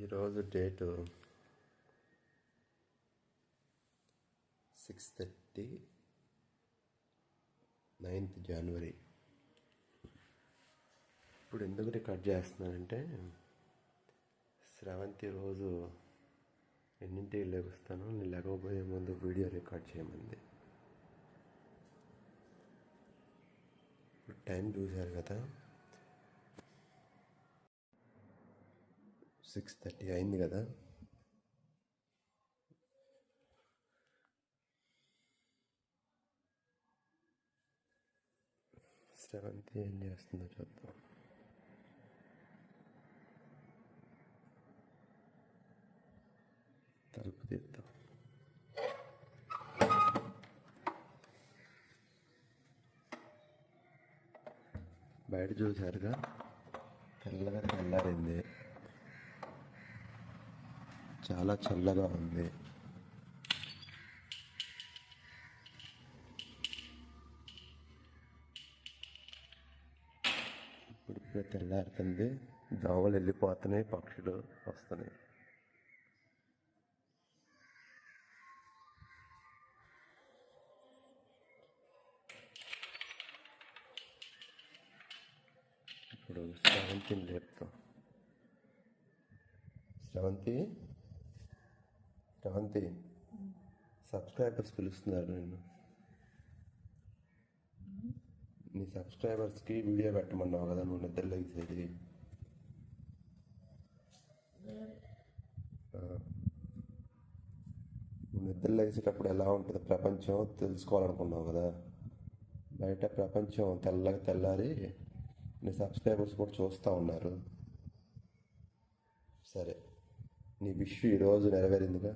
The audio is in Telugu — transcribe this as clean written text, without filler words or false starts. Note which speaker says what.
Speaker 1: ఈరోజు డేటు 6:30 9th January. ఇప్పుడు ఎందుకు రికార్డ్ చేస్తున్నానంటే శ్రవంతి రోజు ఎన్నింటికి లేగుస్తాను, నేను లేకపోయే ముందు వీడియో రికార్డ్ చేయమంది. ఇప్పుడు టైం చూశారు కదా, 6:30 అయింది కదా. శ్రవంతి ఏం చేస్తుందో చూద్దాం. తలుపు తీద్దాం. బయట చూశారుగా, తెల్లగా తెల్లారింది, చాలా చల్లగా ఉంది. ఇప్పుడిప్పుడే తెల్లారుతుంది, దోమలు వెళ్ళిపోతున్నాయి, పక్షులు వస్తున్నాయి. ఇప్పుడు శ్రవంతిని లేపుతాం. శ్రవంతి సబ్స్క్రైబర్స్ పిలుస్తున్నారు నిన్ను. నీ సబ్స్క్రైబర్స్కి వీడియో పెట్టమన్నావు కదా, నువ్వు నిద్ర లేసేది. నువ్వు నిద్ర లేచేటప్పుడు ఎలా ఉంటుంది ప్రపంచం తెలుసుకోవాలనుకున్నావు కదా. బయట ప్రపంచం తెల్లగా తెల్లారి నీ సబ్స్క్రైబర్స్ కూడా చూస్తూ ఉన్నారు. సరే, నీ విష్ ఈరోజు నెరవేరిందిగా.